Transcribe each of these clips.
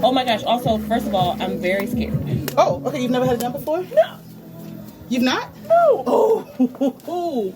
Oh my gosh, also, first of all, I'm very scared. Oh, okay, you've never had it done before? No. You've not? No. Oh.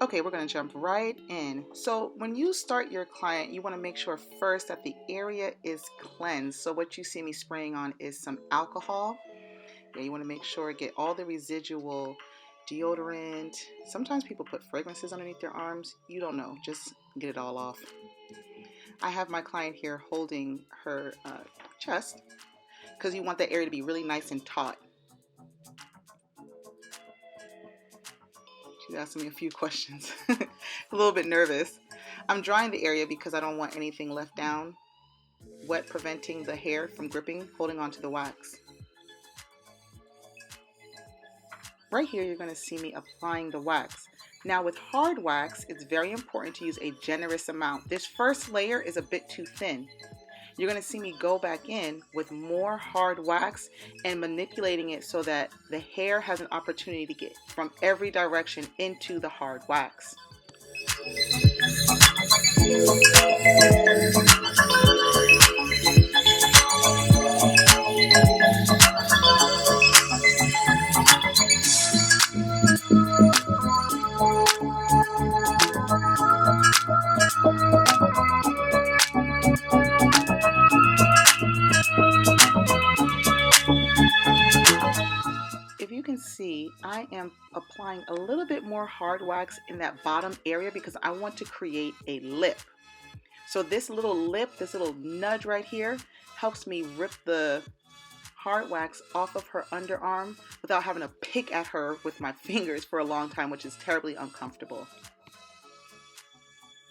Okay, we're going to jump right in. So when you start your client, you want to make sure first that the area is cleansed. So what you see me spraying on is some alcohol. Yeah, you want to make sure get all the residual deodorant. Sometimes people put fragrances underneath their arms. You don't know, just get it all off. I have my client here holding her chest because you want that area to be really nice and taut. She's asking me a few questions. A little bit nervous. I'm drying the area because I don't want anything left down wet, preventing the hair from gripping, holding onto the wax. Right here, you're going to see me applying the wax. Now with hard wax, it's very important to use a generous amount. This first layer is a bit too thin. You're going to see me go back in with more hard wax and manipulating it so that the hair has an opportunity to get from every direction into the hard wax. If you can see, I am applying a little bit more hard wax in that bottom area because I want to create a lip. So this little lip, this little nudge right here, helps me rip the hard wax off of her underarm without having to pick at her with my fingers for a long time, which is terribly uncomfortable.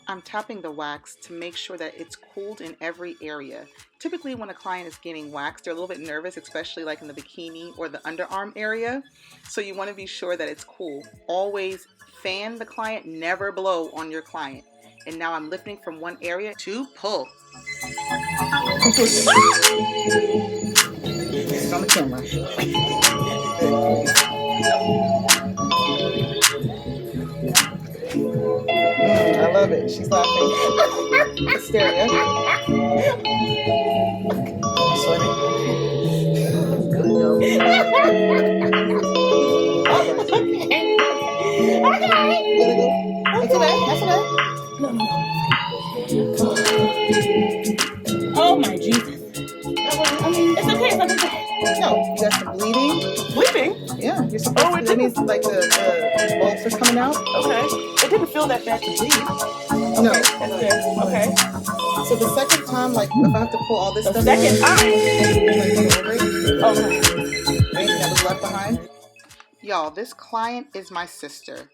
I'm tapping the wax to make sure that it's cooled in every area. Typically when a client is getting waxed, they're a little bit nervous, especially like in the bikini or the underarm area. So you want to be sure that it's cool. Always fan the client, never blow on your client. And now I'm lifting from one area to pull. It's on the camera. I love it. She's laughing. Hysteria. Oh my Jesus. It's okay, it's okay. No, you got some bleeding. Bleeding? Yeah, you're supposed to. That means like the bulbs are coming out. Okay. It didn't feel that bad to bleed. No. That's good. Okay. So the second time, like if I have to pull all this stuff out. Second time. Okay. Anything that was left behind. Y'all, this client is my sister.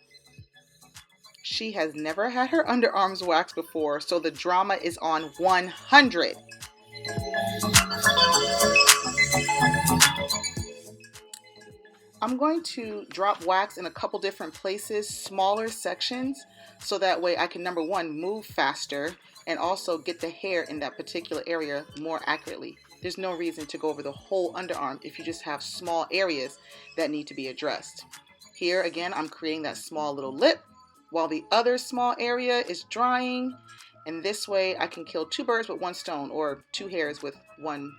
She has never had her underarms waxed before, so the drama is on 100. I'm going to drop wax in a couple different places, smaller sections, so that way I can, number one, move faster and also get the hair in that particular area more accurately. There's no reason to go over the whole underarm if you just have small areas that need to be addressed. Here again, I'm creating that small little lip while the other small area is drying, and this way I can kill two birds with one stone, or two hairs with one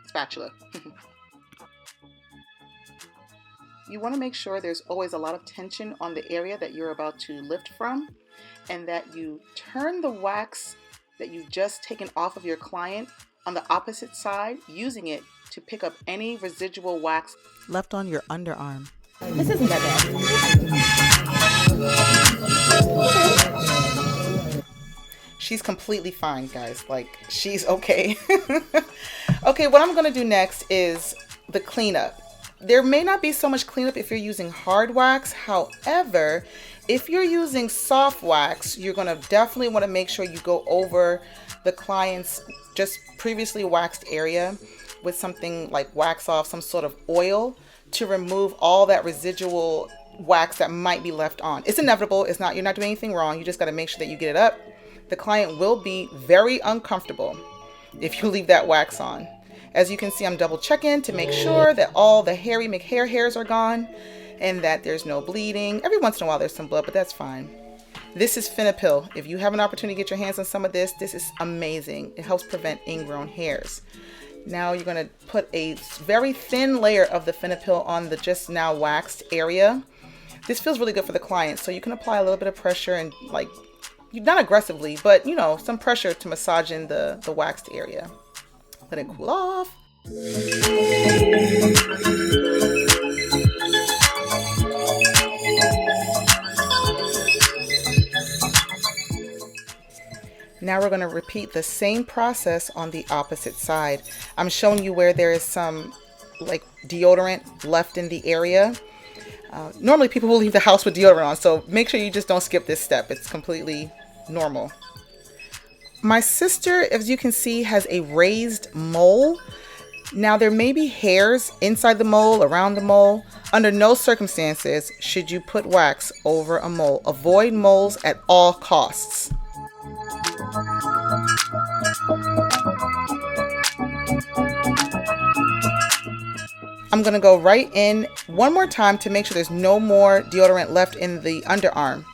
spatula. You want to make sure there's always a lot of tension on the area that you're about to lift from, and that you turn the wax that you've just taken off of your client on the opposite side, using it to pick up any residual wax left on your underarm. This isn't that bad. She's completely fine, guys. Like, she's okay. Okay, what I'm going to do next is the cleanup. There may not be so much cleanup if you're using hard wax. However, if you're using soft wax, you're going to definitely want to make sure you go over the client's just previously waxed area with something like Wax Off, some sort of oil, to remove all that residual wax that might be left on. It's inevitable. You're not doing anything wrong. You just got to make sure that you get it up. The client will be very uncomfortable if you leave that wax on. As you can see, I'm double checking to make sure that all the hairy McHair hairs are gone and that there's no bleeding. Every once in a while there's some blood, but that's fine. This is Finapil. If you have an opportunity to get your hands on some of this, this is amazing. It helps prevent ingrown hairs. Now you're going to put a very thin layer of the Finapil on the just now waxed area. This feels really good for the client, so you can apply a little bit of pressure and not aggressively, but some pressure to massage in the waxed area. Let it cool off. Now we're going to repeat the same process on the opposite side. I'm showing you where there is some deodorant left in the area. Normally people will leave the house with deodorant on, so make sure you just don't skip this step. It's completely normal. My sister, as you can see, has a raised mole. Now there may be hairs inside the mole, around the mole. Under no circumstances should you put wax over a mole. Avoid moles at all costs. I'm going to go right in one more time to make sure there's no more deodorant left in the underarm.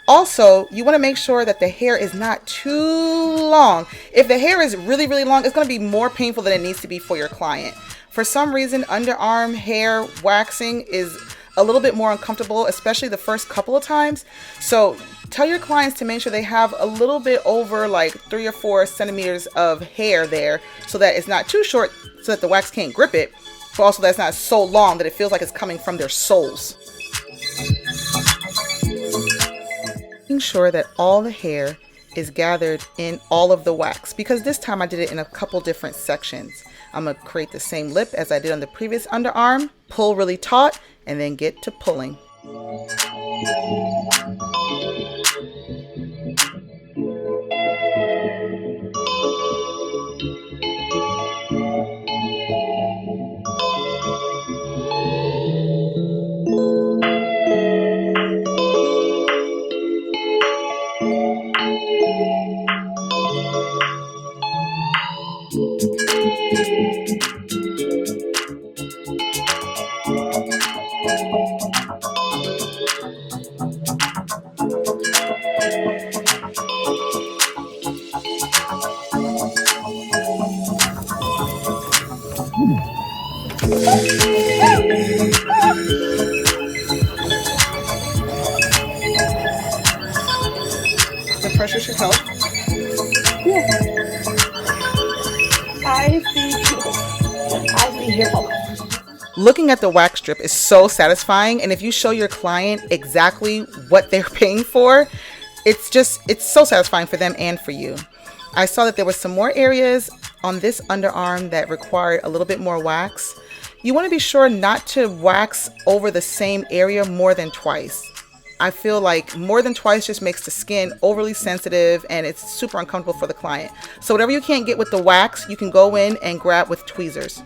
Also, you want to make sure that the hair is not too long. If the hair is really, really long, it's going to be more painful than it needs to be for your client. For some reason, underarm hair waxing is a little bit more uncomfortable, especially the first couple of times. So tell your clients to make sure they have a little bit over 3 or 4 centimeters of hair there, so that it's not too short so that the wax can't grip it, but also that it's not so long that it feels like it's coming from their soles. Making sure that all the hair is gathered in all of the wax, because this time I did it in a couple different sections. I'm going to create the same lip as I did on the previous underarm, pull really taut, and then get to pulling. The pressure should help. Yeah. I see hair follicles. Looking at the wax strip is so satisfying, and if you show your client exactly what they're paying for, it's so satisfying for them and for you. I saw that there were some more areas on this underarm that required a little bit more wax. You want to be sure not to wax over the same area more than twice. I feel like more than twice just makes the skin overly sensitive and it's super uncomfortable for the client. So whatever you can't get with the wax, you can go in and grab with tweezers.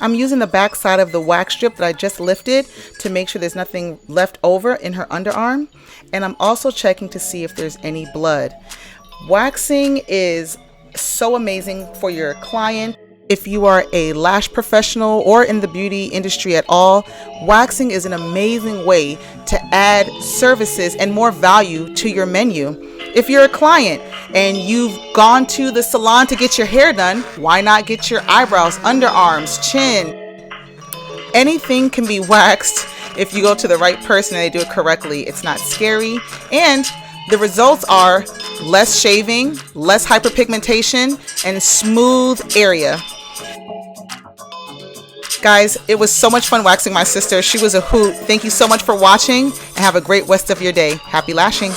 I'm using the back side of the wax strip that I just lifted to make sure there's nothing left over in her underarm. And I'm also checking to see if there's any blood. Waxing is so amazing for your client. if you are a lash professional or in the beauty industry at all, waxing is an amazing way to add services and more value to your menu. If you're a client and you've gone to the salon to get your hair done, why not get your eyebrows, underarms, chin? Anything can be waxed if you go to the right person and they do it correctly. It's not scary, and the results are less shaving, less hyperpigmentation, and smooth area. Guys, it was so much fun waxing my sister. She was a hoot. Thank you so much for watching, and have a great rest of your day. Happy lashing.